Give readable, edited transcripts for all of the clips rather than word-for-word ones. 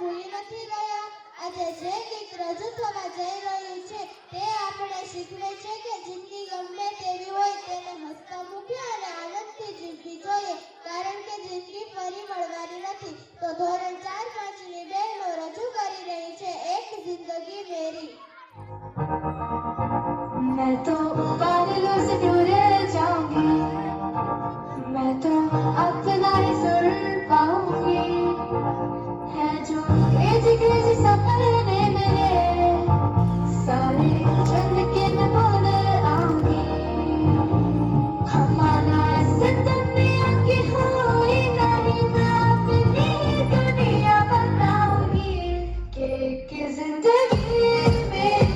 ભૂલી નથી ગયા. આજે જે ગીત રજૂ થવા જઈ રહ્યું છે તે આપણે શીખવે છે કે જિંદગી ગમે તેવી હોય તેને હસતા મૂકી અને આનંદથી જીવવી જોઈએ, કારણ કે જિંદગી ફરી મળવાની નથી. તો ધોરણ 4-5 ની બહેનો રજૂ કરી રહી છે એક જિંદગી મેરી. मैं तो बादलों से दूर जाऊंगी, मैं तो अपना ही सुर पाऊंगी, है जो क्रेजी क्रेजी सपने मेरे सारे चंद के मैं बोल आऊंगी. हमारा सितम दुनिया की हुई नहीं, मैं अपनी दुनिया बनाऊंगी कि जिंदगी मेरी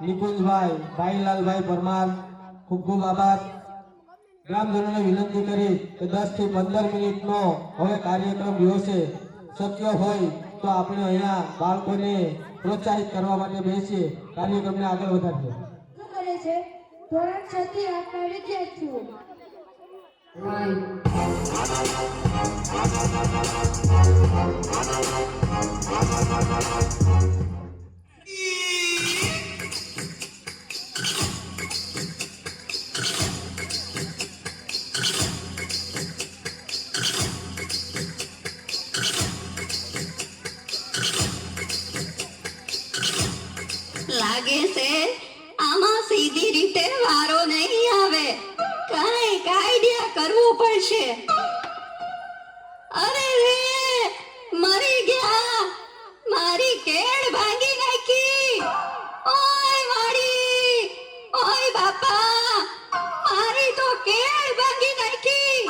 નિકુંજભાઈ ભાઈલાલભાઈ પરમાર ખૂબ ખૂબ આભાર. ગ્રામજનોને વિનંતી કરી કે 10 થી 15 મિનિટનો હવે કાર્યક્રમ યોજશે. શક્ય હોય તો આપણે અહીંયા બાળકોને પ્રોત્સાહિત કરવા માટે બેસીએ, કાર્યક્રમને આગળ વધારીએ. શું કરે છે ધોરણ 6 થી 8 ના વિદ્યાર્થીઓ? લાગે છે આમાં સીધી રીતે વારો નહીં આવે, કઈક આઈડિયા કરવું પડશે. અરે રે, મરી ગયા, મારી કેળ ભાંગી નાખી. ઓય વાડી, ઓય બાપા, મારી તો કેળ ભાંગી નાખી.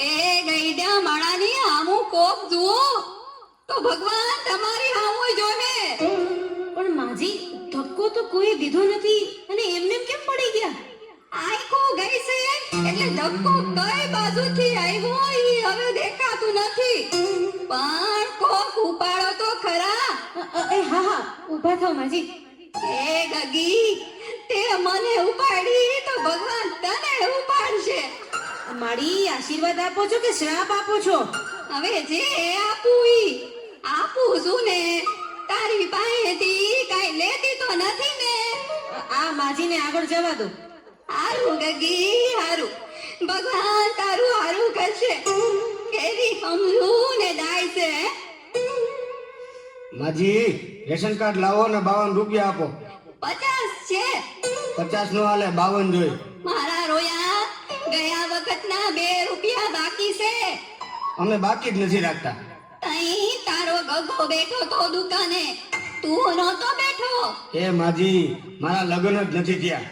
એ ગઈડા માણાની આમું કોપ જુઓ તો ભગવાન તમારી આમું જોવે. પણ માજી, ધક્કો તો કોઈ દીધો નથી અને એમને કેમ પડી ગયા? આઈકો ગઈ છે એટલે ધક્કો કઈ બાજુથી આવ્યો ઈ હવે દેખાતું નથી, પણ કોક ઉપાડો તો ખરા. હા હા, ઊભા થાઓ માજી. એ ગગી, તે મને ઉપાડી તો ભગવાન તને ઉપાડશે. મારી આશીર્વાદ આપો છો કે શ્રાપ આપો છો? હવે જે આપું ઈ આપું છું ને, તારી પાસેથી કઈ લેતી તો નથી ને. આ માજીને આગળ જવા દો. હારું ગગી હારું, ભગવાન તારું હારું કરશે. કેવી સમજું ને દાય છે. માજી રેશન કાર્ડ લાવો ને 52 રૂપિયા આપો. 50 છે. 50 નો હાલે, 52 જોઈએ. મારા રોયા, ગયા વખતના 2 રૂપિયા બાકી છે. અમે બાકી જ નથી રાખતા. તઈ તારો ગગો બેઠો તો દુકાને, તું નહોતો બેઠો. એ માજી, મારા લગ્ન જ નથી થયા.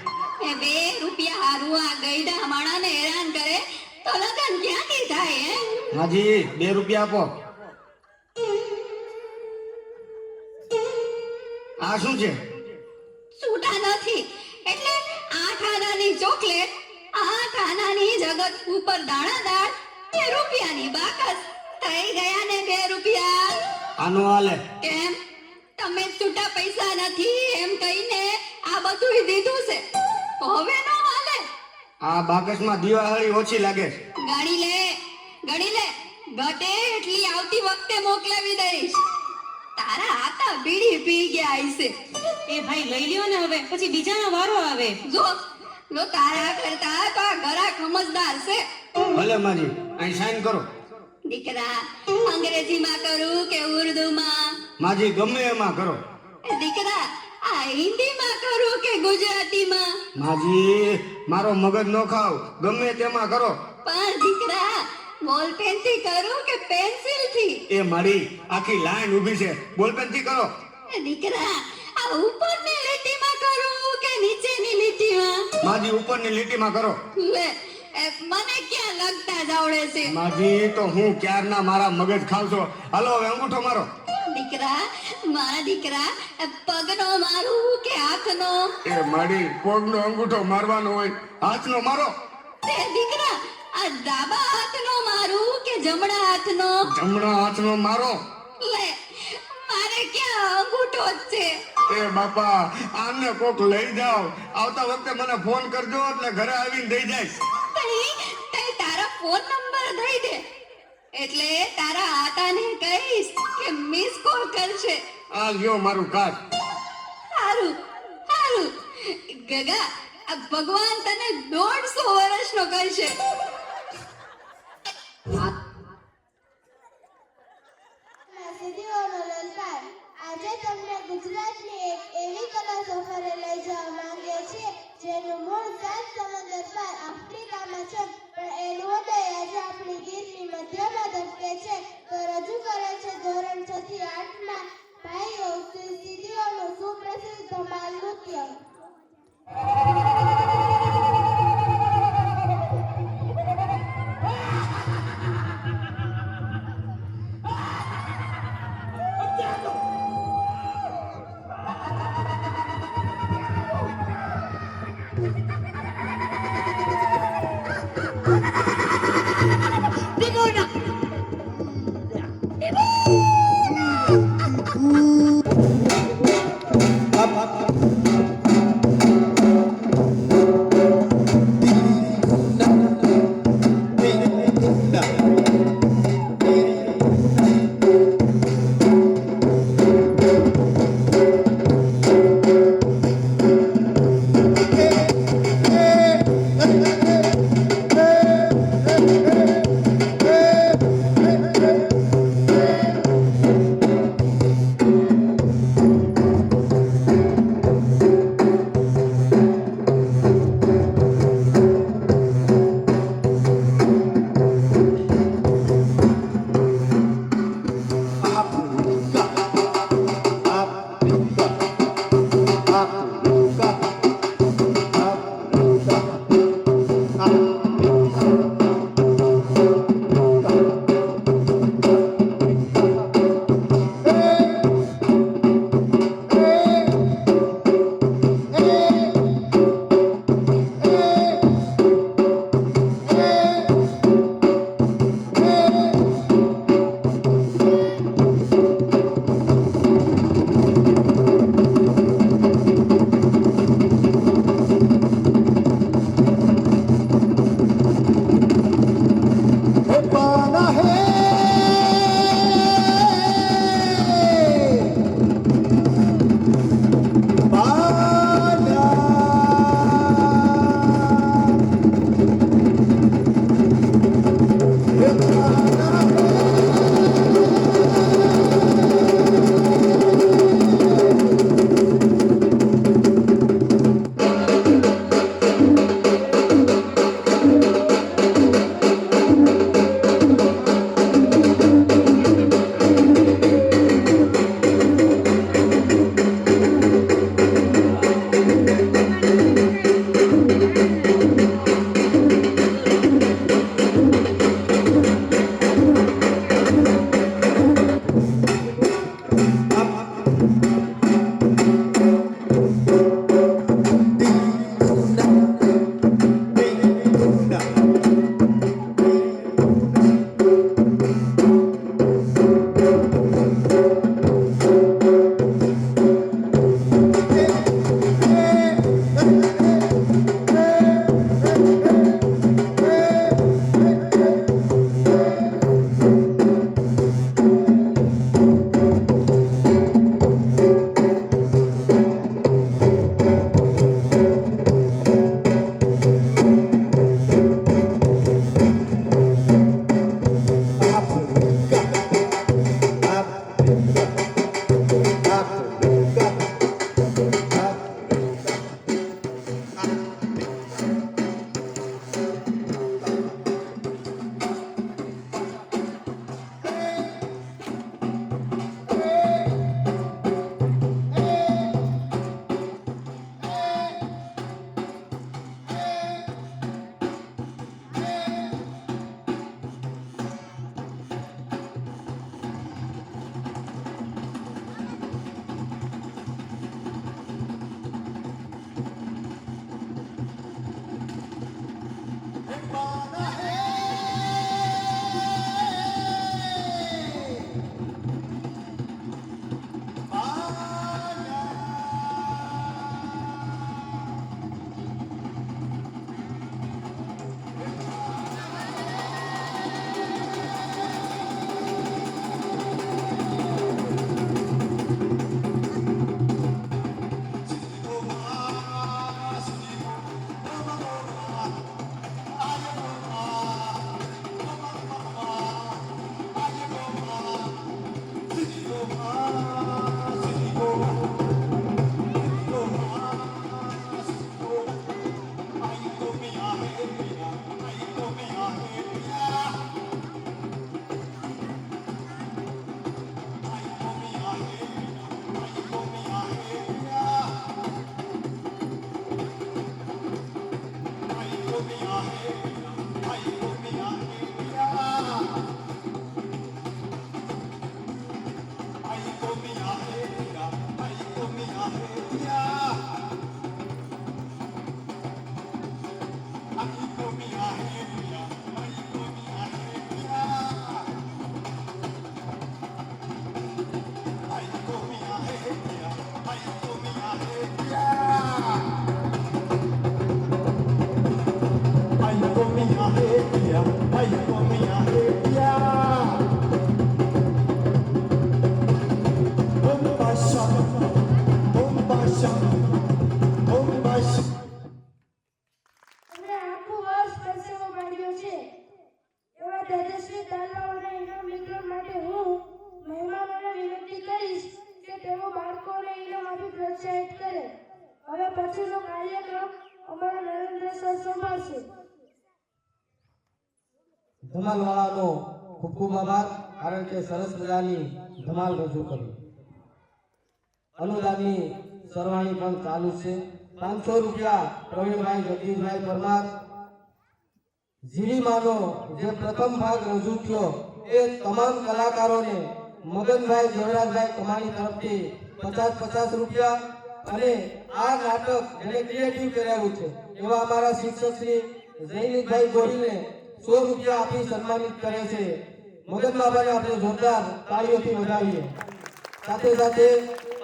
એ 2 રૂપિયા હારું આ ગઈડા માણાને હેરાન કરે તો લગન ક્યાંથી થાય હે? માજી 2 રૂપિયા આપો. આ શું છે? છૂટા નથી એટલે 8 આનાની ચોકલેટ, 8 આનાની જગત ઉપર દાણાદાર, 2 રૂપિયાની બાકસ, થઈ ગયા ને 2 રૂપિયા. આનો હાલે. કેમ તમે છૂટા પૈસા નથી એમ કહીને આ બધું દીધું છે, તો હવે નો હાલે. આ બાકસમાં દિવાળી ઓછી લાગે. ગણી લે, ગણી લે, ઘટે એટલી આવતી વખતે મોકલાવી દઈશ. તારા હાથા બીડી પી ગયા હશે. એ ભાઈ લઈ લ્યો ને હવે, પછી બીજાનો વારો આવે. જો લો, તારા કરતા તો આ ઘરા સમજદાર છે. ભલે માજી, અહીં સાઈન કરો. દીકરા, અંગ્રેજીમાં કરું કે ઉર્દુમાં? માજી ગમે એમાં કરો. દીકરા, આ હિન્દીમાં કરું કે ગુજરાતીમાં? માજી મારો મગજ નો ખાવ, ગમે તેમાં કરો. પણ દીકરા, બોલપેન થી કરું કે પેન્સિલ થી? એ મારી આખી લાઈન ઊભી છે, બોલપેન થી કરો. દીકરા, આ ઉપરની લીટીમાં કરું કે નીચેની લીટીમાં? માજી ઉપરની લીટીમાં કરો. લે, મને ક્યાં લગતા જ આવડે છે. માજી તો હું ક્યારના મારા મગજ ખાવ છો. હાલો હવે અંગૂઠો મારો. દીકરા, મારા દીકરા, પગનો મારું કે હાથનો? એ મારી પગનો અંગૂઠો મારવાનો હોય, હાથનો મારો. તે દીકરા, આ ડાબા હાથનો મારું કે જમણા હાથનો? જમણા હાથનો મારો. લે, મારે ક્યાં અંગૂઠો જ છે. એ બાપા, આને કોક લઈ જાઓ. આવતા વખતે મને ફોન કરજો એટલે ઘરે આવીને દઈ જઈશ. તઈ તારા ફોન નંબર દઈ દે એટલે તારા આતાને કહીશ કે મિસ કોલ કરશે. આ લ્યો મારું કાર્ડ. હારું, હારું. ગગા, આ ભગવાન તને 150 વર્ષનો કરશે. સિદ્ધિઓનો લલકાર. આજે તમને ગુજરાતની એક એવી કલા સફરે લઈ જવા માંગે છે જેનું મૂળ 7 સમુદ્ર પાર આફ્રિકામાં છે, પણ એનું ઉદય આજે આપણી ગીરની મધ્યમાં ધબકે છે. તો રજૂ કરે છે ધોરણ 6 થી 8 માં ભાઈઓ સિદ્ધિઓનું સુપ્રસિદ્ધ ધમાલ નૃત્ય. હવે પછીનો કાર્યક્રમ અમારા નરેન્દ્ર સર સંભાળશે. ધમાલ વાળાનો ખૂબ ખૂબ આભાર, કારણ કે સરસ મજાની ધમાલ રજૂ કરી. અનુદાનની સરવાણી પણ ચાલુ છે. 500 રૂપિયા પ્રવીણભાઈ જગદીશભાઈ પરમાર. ઝીરીમાનો જે પ્રથમ ભાગ રજૂ થયો એ તમામ કલાકારોને મગનભાઈ દેવરાજભાઈ કમાણી તરફથી 50 રૂપિયા, અને આ નાટક જેને ક્રિએટિવ કરાવ્યું છે એવા અમારા શિક્ષક શ્રી જયનીતભાઈ ગોહિલને 100 રૂપિયા આપી સન્માનિત કરે છે. મગન બાબાને આપણે જોરદાર તાળીઓથી વધાવીએ. સાથે સાથે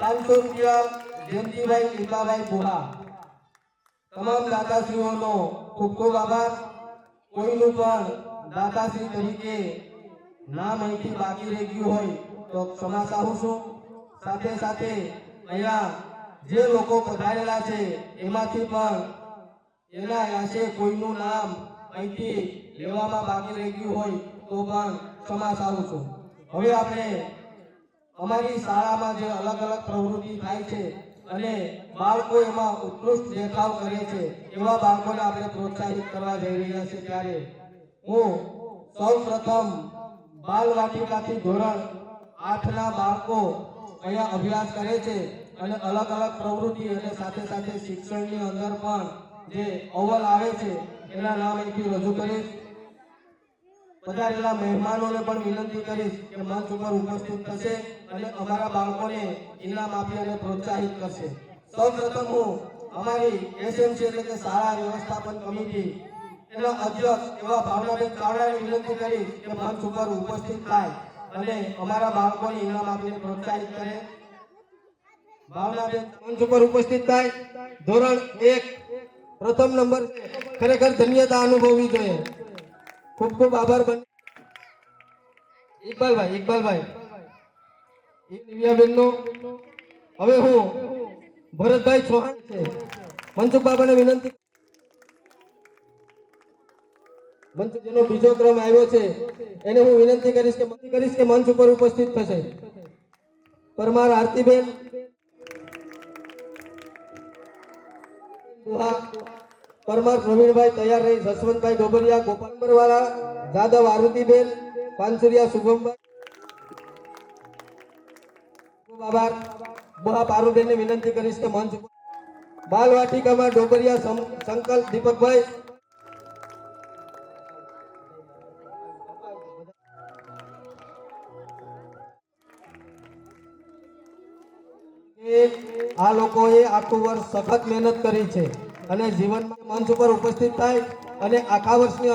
500 રૂપિયા જયંતિભાઈ લીંબાભાઈ બુહા. તમામ દાતાશ્રીઓનો ખૂબ ખૂબ આભાર. કોઈનું પણ દાતાશ્રી તરીકે નામ અહીંથી બાકી રહી ગયું હોય તો ક્ષમા ચાહું છું. સાથે સાથે અહીંયા જે લોકો પધારેલા છે એમાંથી પણ એના આશે કોઈનું નામ અહીંથી લેવામાં બાકી રહી ગયું હોય તો પણ ક્ષમા ચાહું છું. હવે આપણે અમારી શાળામાં જે અલગ અલગ પ્રવૃત્તિ થાય છે અને બાળકો એમાં ઉત્કૃષ્ટ દેખાવ કરે છે એવા બાળકોને આપણે પ્રોત્સાહિત કરવા જઈ રહ્યા છીએ. ત્યારે હું સૌ પ્રથમ બાલ વાટિકાથી ધોરણ 8ના બાળકો અહીંયા અભ્યાસ કરે છે અને અલગ અલગ પ્રવૃત્તિ અને સાથે સાથે શિક્ષણની અંદર પણ જે અવ્વલ આવે છે એના નામ અહીંથી રજૂ કરીશ. પધારેલા મહેમાનોને પણ વિનંતી કરીશ કે મંચ ઉપર ઉપસ્થિત થશે અને અમારા બાળકોને ઇનામ આપી અને પ્રોત્સાહિત કરશે. સૌપ્રથમ હું અમારી એસએમસી એટલે કે શાળા વ્યવસ્થાપન કમિટી એના અધ્યક્ષ એવા ભાવનાબેન ચાવડાને વિનંતી કરીશ કે મંચ ઉપર ઉપસ્થિત થાય અને અમારા બાળકોને ઇનામ આપીને પ્રોત્સાહિત કરે. ભાવનાબેન મંચ ઉપર ઉપસ્થિત થાય. ધોરણ 1 પ્રથમ નંબર છે. ખરેખર ધન્યતા અનુભવવી જોઈએ. ખૂબ ખૂબ આભાર. ઇકબાલભાઈ દિવ્યાબેનનો. હવે હું ભરતભાઈ ચૌહાણ છે મનસુખ બાબાને વિનંતી. મનસુખ જેનો બીજો ક્રમ આવ્યો છે એને હું વિનંતી કરીશ કે મંચ ઉપર ઉપસ્થિત થશે. પરમાર આરતીબેન, પરમાર પ્રવીણભાઈ તૈયાર રહી. જસવંતભાઈ ડોબરિયા, ગોપાલપરવાળા, જાદવ આરુતિબેન, પાનસુરિયા શુભમભાઈ. આભાર. બહા પારુબેનને વિનંતી કરીશ કે મંચ ઉપર. બાલ વાટિકામાં ડોબરિયા સંકલ્પ દીપકભાઈ. આ લોકોએ આખું વર્ષ સખત મહેનત કરી છે અને જીવનમાં મંચ ઉપર ઉપસ્થિત થાય અને આખા વર્ષની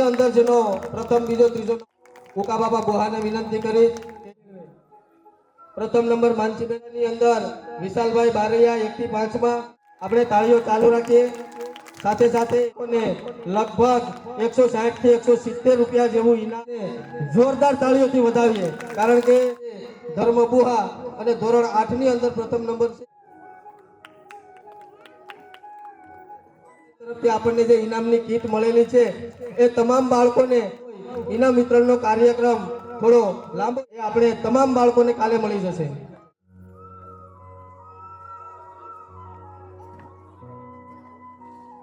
અંદર જેનો પ્રથમ બીજો ત્રીજો ઉકાબાબા બુહાને વિનંતી કરી. પ્રથમ નંબર માનસીબેનની અંદર વિશાલભાઈ બારૈયા 1 થી 5માં આપણે તાળીઓ ચાલુ રાખીએ. સાથે સાથે લગભગ 160 થી 170 રૂપિયા જેવું ઇનામ જોરદાર તાળીઓથી વધાવીએ, કારણ કે ધર્મ બુહા અને ધોરણ 8ની અંદર પ્રથમ નંબર છે. તરફથી આપણને જે ઇનામની કીટ મળેલી છે એ તમામ બાળકોને ઇનામ વિતરણનો કાર્યક્રમ થોડો લાંબો એ આપણે તમામ બાળકોને કાલે મળી જશે.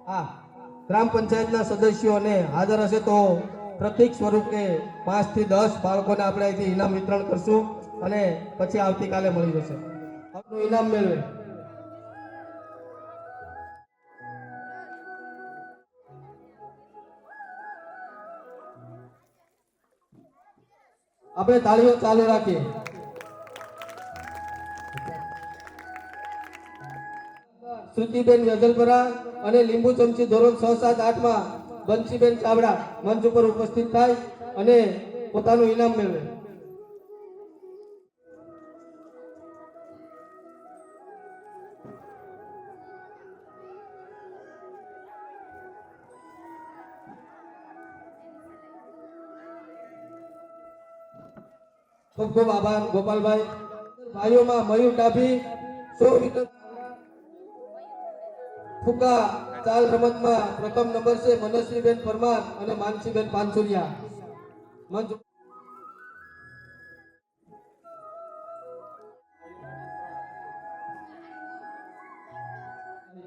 હા, ગ્રામ પંચાયતના સદસ્યોને હાજર હશે તો પ્રતિક સ્વરૂપે 5 થી 10 બાળકોને આપણે અહીંથી ઇનામ વિતરણ કરશું અને પછી આવતીકાલે મળી જશે. આપનું ઇનામ મેળવે. આપણે તાળીઓ ચાલુ રાખીએ. શ્રુતિબેન વેજલપરા અને લીંબુ ચમચી ધોરણ 6, 7, 8માં બંસીબેન ચાવડા મંચ ઉપર ઉપસ્થિત થાય અને પોતાનું ઇનામ મેળવે. ખૂબ ખૂબ આભાર ગોપાલભાઈ. ભાઈઓમાં મયુર ડાભી 100 મીટર ફૂકા ચાલ રમતમાં પ્રથમ નંબર છે. મનસ્વીબેન પરમાર અને માનસીબેન પાનસુરિયા. મંચ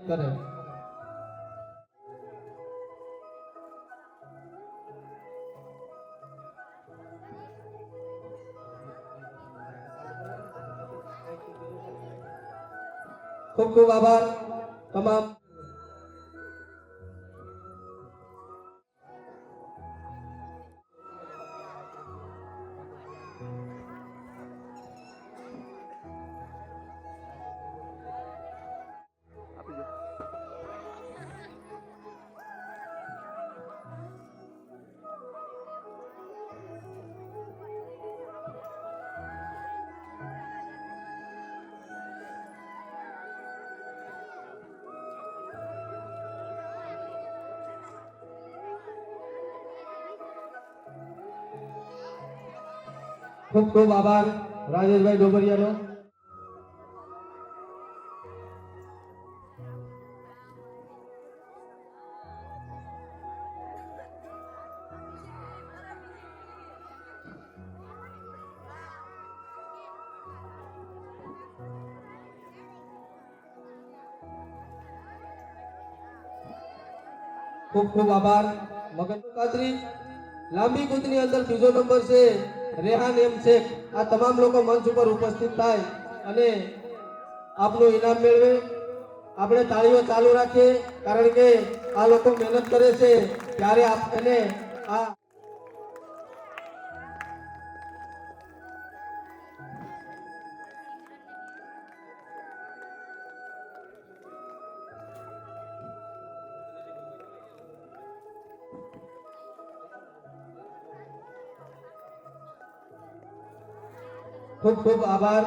કરે. ખૂબ ખૂબ આભાર તમામ. ખૂબ ખૂબ આભાર રાજેશભાઈ ડોબરિયાનો. ખૂબ ખૂબ આભાર. મગનનું કાતરી લાંબી કૂદની અંદર બીજો નંબર છે રેહાન એમ શેખ. આ તમામ લોકો મંચ ઉપર ઉપસ્થિત થાય અને આપનું ઇનામ મેળવે. આપણે તાળીઓ ચાલુ રાખીએ કારણ કે આ લોકો મહેનત કરે છે ત્યારે આપણે આ ખૂબ ખૂબ આભાર.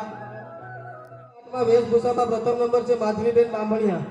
વેશભૂષામાં પ્રથમ નંબર છે માધવીબેન બામણિયા.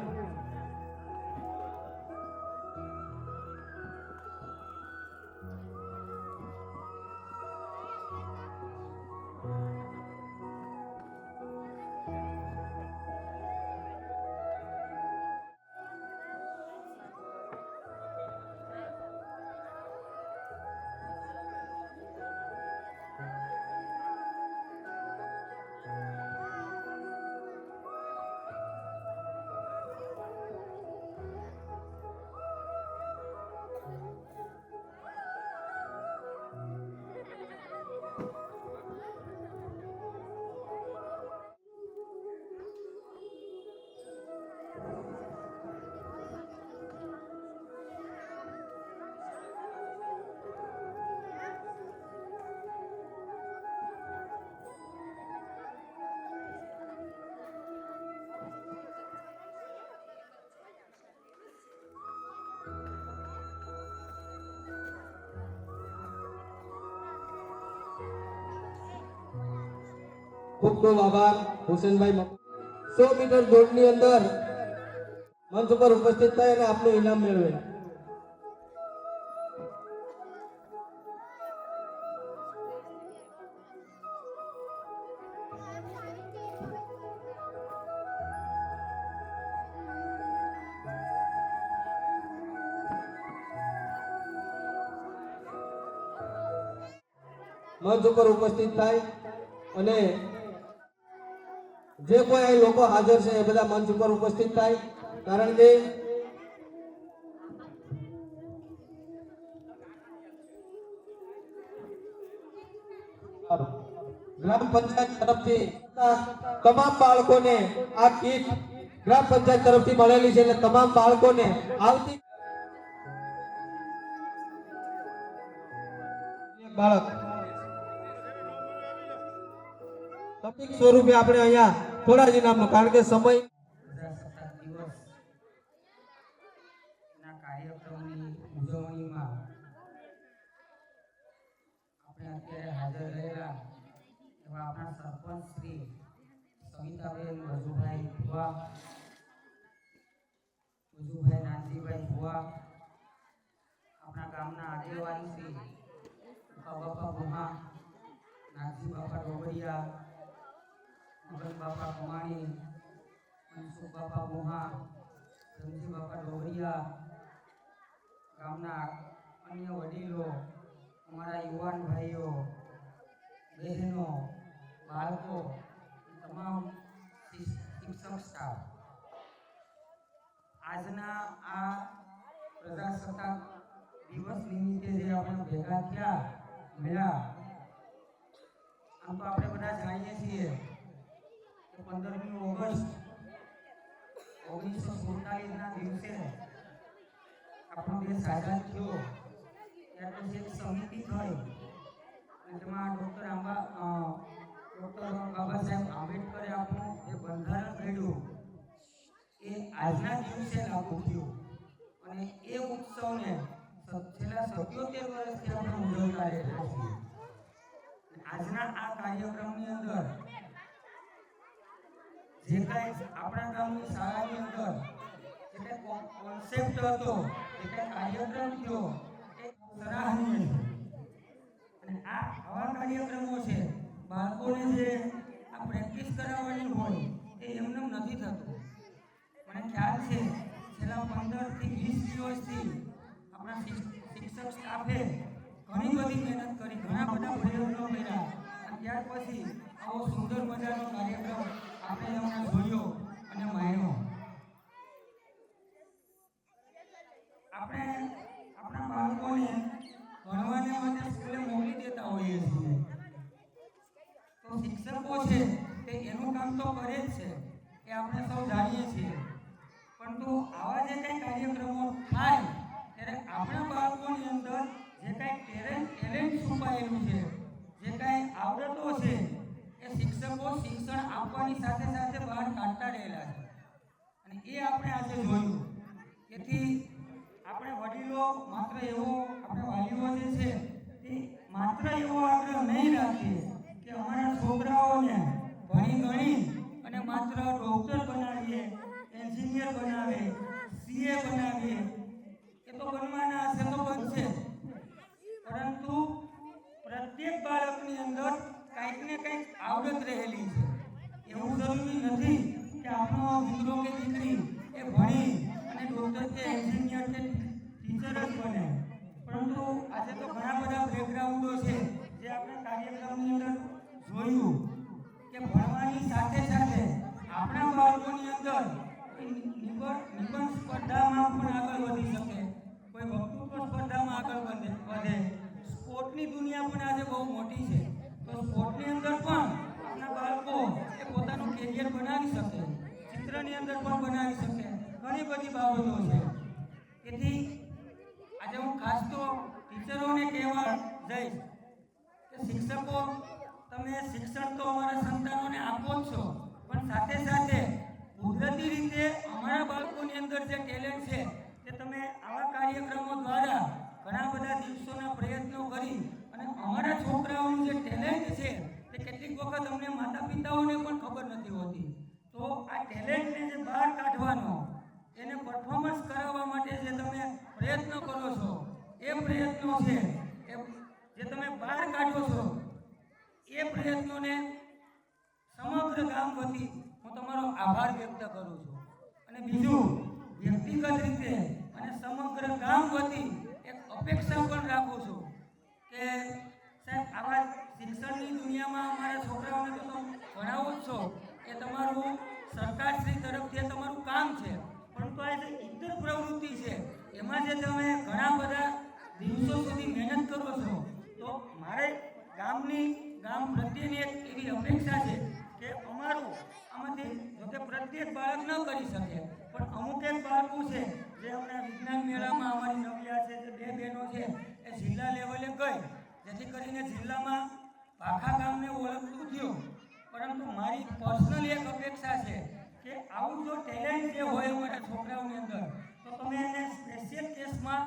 ખૂબ ખૂબ આભાર હુસેનભાઈ. 100 મીટર દોડની અંદર મંચ ઉપર ઉપસ્થિત થાય અને આપનું ઇનામ મેળવે. મંચ ઉપર ઉપસ્થિત થાય અને જે કોઈ અહીં લોકો હાજર છે એ બધા મંચ ઉપર ઉપસ્થિત થાય કારણ કે ગ્રામ પંચાયત તરફથી તમામ બાળકોને આ કીટ ગ્રામ પંચાયત તરફથી મળેલી છે એટલે તમામ બાળકોને આવતી બાળક ટોપિક સ્વરૂપે આપણે અહીંયા થોડા જ ઇનામનું કારણ કે સમય પ્રજાસત્તાક દિવસના કાર્યક્રમની ઉજવણીમાં આપણે અત્યારે હાજર રહેલા એવા આપણા સરપંચ શ્રી સવિતાબેન વજુભાઈ ભુવા, વજુભાઈ નાનજીભાઈ ભુવા, આપણા ગામના આગેવાન શ્રી બાપા ભુમા, નાનજી બાપા ડોબરિયા, મગન બાપા કમાણી, મનસુખ બાપા મોહા, ધનજી બાપા ડોબરિયા, ગામના અન્ય વડીલો, અમારા યુવાન ભાઈઓ, બહેનો, બાળકો, તમામ શિક્ષક સ્ટાફ આજના આ પ્રજાસત્તાક દિવસ નિમિત્તે જે આપણે ભેગા થયા મળ્યા, આમ તો આપણે બધા જાણીએ છીએ કે 15મી ઓગસ્ટ 1947 ના દિવસે આપણો દેશ આઝાદ થયો ત્યારે પછી એક સમિતિ થઈ અને તેમાં ડૉક્ટર બાબા સાહેબ આંબેડકરે આપણું જે બંધારણ ઘડ્યું એ આજના દિવસે લાગુ થયું અને એ ઉત્સવને છેલ્લા 77 વર્ષથી આપણે ઉજવતા રહેલા છીએ. આજના આ કાર્યક્રમની અંદર જે કાંઈ આપણા ગામની શાળાની અંદર જે કાંઈ કોન્સેપ્ટ હતો, જે કાંઈ કાર્યક્રમ થયો એ સરાહનીય છે. અને આવા કાર્યક્રમો છે બાળકોને જે આ પ્રેક્ટિસ કરાવવાની હોય એ એમને નથી થતું. મને ખ્યાલ છે છેલ્લા 15 થી 20 દિવસથી આપણા શિક્ષક સ્ટાફે ઘણી બધી મહેનત કરી, ઘણા બધા પ્રયત્નો કર્યા અને ત્યાર પછી આવો સુંદર મજાનો કાર્યક્રમ આપણે હમણાં જોયો અને માણ્યો. આપણે આપણા બાળકોને ભણવાને માટે સ્કૂલે મોકલી દેતા હોઈએ છીએ તો શિક્ષકો છે તે એનું કામ તો કરે જ છે એ આપણે સૌ જાણીએ છીએ, પરંતુ આવા જે કંઈ કાર્યક્રમો થાય ત્યારે આપણા બાળકોની અંદર જે કાંઈ ટેલેન્ટ છુપાયેલું છે, જે કાંઈ આવડતો છે એ શિક્ષકો શિક્ષણ આપવાની સાથે સાથે બહાર કાઢતા રહેલા છે અને એ આપણે આજે જોયું. તેથી આપણે વડીલો માત્ર એવો, આપણે વાલીઓ જે છે તે માત્ર એવો આગ્રહ નહીં રાખીએ કે અમારા છોકરાઓને ભણી ગણી અને માત્ર ડૉક્ટર બનાવીએ, એન્જિનિયર બનાવે, સીએ બનાવીએ, એ તો બનવાના હશે તો બનશે, પરંતુ પ્રત્યેક બાળકની અંદર કંઈક ને કંઈક આવડત રહેલી છે. એવું જરૂરી નથી કે આપણો દીકરો કે દીકરી એ ભણી અને ડૉક્ટર કે એન્જિનિયર કે ટીચર જ બને, પરંતુ આજે તો ઘણા બધા બેકગ્રાઉન્ડો છે જે આપણે કાર્યક્રમની અંદર જોયું કે ભણવાની સાથે સાથે આપણા બાળકોની અંદર નિબંધ સ્પર્ધામાં પણ આગળ વધી શકે, કોઈ વક્તૃત્વ સ્પર્ધામાં આગળ વધે. સ્પોર્ટની દુનિયા પણ આજે બહુ મોટી છે તો સ્પોર્ટની અંદર પણ આપણા બાળકો એ પોતાનું કેરિયર બનાવી શકે, ચિત્રની અંદર પણ બનાવી શકે, ઘણી બધી બાબતો છે. તેથી આજે હું ખાસ તો ટીચરોને કહેવા જઈશ કે શિક્ષકો, તમે શિક્ષણ તો અમારા સંતાનોને આપો જ છો, પણ સાથે સાથે કુદરતી રીતે અમારા બાળકોની અંદર જે ટેલેન્ટ છે તે તમે આવા કાર્યક્રમો દ્વારા ઘણા બધા દિવસોના પ્રયત્નો કરી અને અમારા છોકરાઓનું જે ટેલેન્ટ છે તે કેટલીક વખત અમને માતા પિતાઓને પણ ખબર નથી હોતી. તો આ ટેલેન્ટને જે બહાર કાઢવાનો, એને પરફોર્મન્સ કરાવવા માટે જે તમે પ્રયત્નો કરો છો, એ પ્રયત્નો છે એ જે તમે બહાર કાઢો છો, એ પ્રયત્નોને સમગ્ર ગામ વતી હું તમારો આભાર વ્યક્ત કરું છું. અને બીજું, વ્યક્તિગત રીતે અને સમગ્ર ગામ વતી એક અપેક્ષા પણ રાખું છું કે સાહેબ આવા શિક્ષણની દુનિયામાં અમારા છોકરાઓને તો તમે ભણાવો જ છો, એ તમારું સરકારશ્રી તરફથી તમારું કામ છે, પરંતુ આ જે ઇતર પ્રવૃત્તિ છે એમાં જે તમે ઘણા બધા દિવસો સુધી મહેનત કરો છો, તો મારે ગામ પ્રત્યેની એક એવી અપેક્ષા છે કે અમારું આમાંથી જોકે પ્રત્યેક બાળક ન કરી શકે પણ અમુક એક બાળકો છે જે હમણાં વિજ્ઞાન મેળામાં અમારી નવ્યા છે, જે 2 બહેનો છે એ જિલ્લા લેવલે ગઈ, જેથી કરીને જિલ્લામાં આખા ગામને ઓળખતું થયું. પરંતુ મારી પર્સનલ એક અપેક્ષા છે કે આવું જો ટેલેન્ટ જે હોય અમારા છોકરાઓની અંદર, તો તમે એને સ્પેશિયલ કેસમાં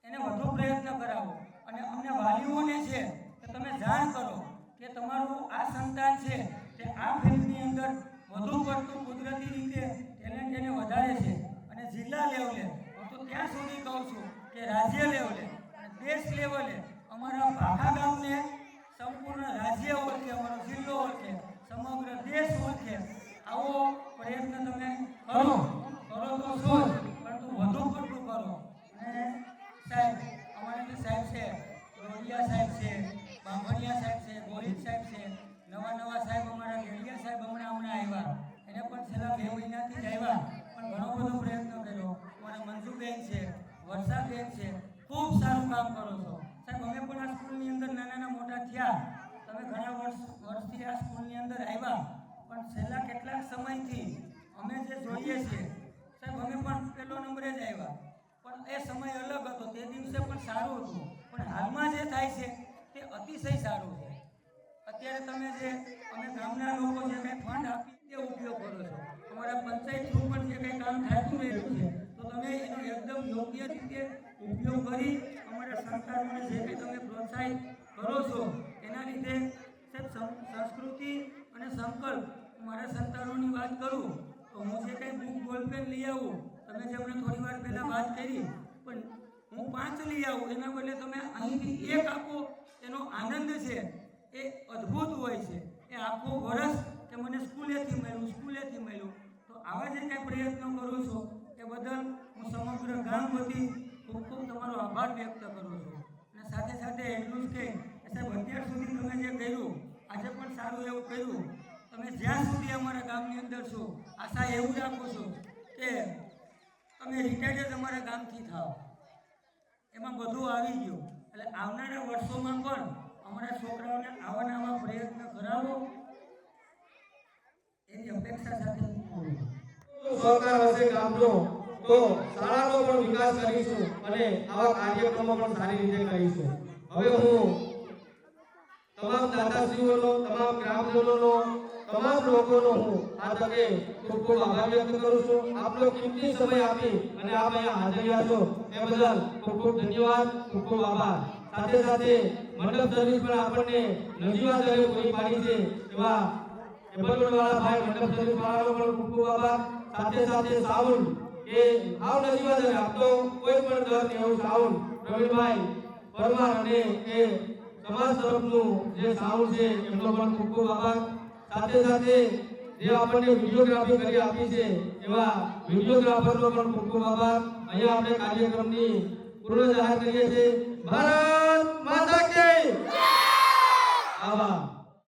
એને વધુ પ્રયત્ન કરાવો અને અમને વાલીઓને છે કે તમે જાણ કરો કે તમારું આ સંતાન છે તે આ ફિલ્ડની અંદર વધુ પડતું કુદરતી રીતે ટેલેન્ટ એને વધારે છે અને જિલ્લા લેવલે, હું તો ત્યાં સુધી કહું છું કે રાજ્ય લેવલે અને દેશ લેવલે અમારા આખા ગામને સંપૂર્ણ રાજ્ય ઓળખે, અમારો જિલ્લો ઓળખે, સમગ્ર દેશ ઓળખે, આવો પ્રયત્ન તમે કરો તો છો જ, પરંતુ વધુ પડતું કરો. અને સાહેબ, અમારા જે સાહેબ છે, રોડિયા સાહેબ છે, બાંભણિયા સાહેબ છે, ગોહિલ સાહેબ છે, નવા સાહેબ અમારા ગેડિયા સાહેબ હમણાં આવ્યા, એને પણ છેલ્લા 2 મહિનાથી જ આવ્યા, પણ ઘણો બધો પ્રયત્ન કર્યો. બેન છે, વર્ષાબેન છે, ખૂબ સારું કામ કરો છો સાહેબ. અમે પણ આ સ્કૂલની અંદર નાના મોટા થયા, તમે ઘણા વર્ષથી આ સ્કૂલની અંદર આવ્યા, પણ છેલ્લા કેટલાક સમયથી અમે જે જોઈએ છીએ સાહેબ, અમે પણ પહેલો નંબરે જ આવ્યા, પણ એ સમય અલગ હતો, તે દિવસે પણ સારું હતું, પણ હાલમાં જે થાય છે તે અતિશય સારું છે. અત્યારે તમે જે અમે ગામના લોકો જે કંઈ ફંડ આપી તે ઉપયોગ કરો છો, અમારા પંચાયત થ્રુ પણ જે કંઈ કામ થતું રહ્યું છે તો તમે એનો એકદમ યોગ્ય રીતે ઉપયોગ કરી અમારા સંતાનોને જે કંઈ તમે પ્રોત્સાહિત કરો છો એના લીધે સાહેબ સંસ્કૃતિ અને સંકલ્પ, મારા સંતાનોની વાત કરું તો હું જે કંઈ બુક બોલપેન લઈ આવું, તમે જે હમણાં થોડી વાર પહેલાં વાત કરી, પણ હું 5 લઈ આવું એના બદલે તમે અહીંથી 1 આપો, એનો આનંદ છે એ અદ્ભુત હોય છે. એ આખું વર્ષ કે મને સ્કૂલેથી મળ્યું, તો આવા જે કંઈ પ્રયત્નો કરું છું એ બદલ હું સમગ્ર ગામ વતી ખૂબ તમારો આભાર વ્યક્ત કરું છું. અને સાથે સાથે એટલું જ કે સાહેબ અત્યાર સુધી તમે જે કર્યું, આજે પણ સારું એવું કર્યું, તમે જ્યાં સુધી અમારા ગામની અંદર છો, આશા એવું રાખું છું કે તમે રિટાયર્ડ જ અમારા ગામથી થાવ, એમાં બધું આવી ગયું, એટલે આવનારા વર્ષોમાં પણ અમારા છોકરાઓને આવા પ્રયત્ન કરાવો એની અપેક્ષા સાથે સહકાર હશે ગામનો તો શાળાનો પણ વિકાસ કરીશું અને આવા કાર્યક્રમો પણ સારી રીતે કરીશું. હવે હું તમામ દાતાશ્રીઓનો, તમામ ગ્રામજનોનો, તમામ લોકોનો હું આ તકે ખૂબ ખૂબ આભાર વ્યક્ત કરું છું. આપનો કિંમતી સમય આપી અને આપ અહીંયા હાજર છો એ બદલ ખૂબ ખૂબ ધન્યવાદ, ખૂબ ખૂબ આભાર. સાથે સાથે મંડપ સર્વિસ પણ આપણને નજીવા દરે પૂરી પાડી છે એવા એબલવાળા ભાઈ મંડપ સર્વિસ વાળાનો પણ ખૂબ ખૂબ આભાર. સાથે સાથે સાઉન્ડ એ આવ નજીવા દરે આપતો કોઈ પણ દર ને એવું સાઉન્ડ પ્રવીણભાઈ પરમાર અને એ સમાજ તરફનું જે સાઉન્ડ છે એમનો પણ ખૂબ ખૂબ આભાર. સાથે સાથે જે આપણને વિડીયોગ્રાફી કરી આપી છે એવા વિડીયોગ્રાફરનો પણ ખૂબ ખૂબ આભાર. અહીંયા આપણે કાર્યક્રમની પૂર્ણ જાહેર કરીએ છીએ. ભારત માતા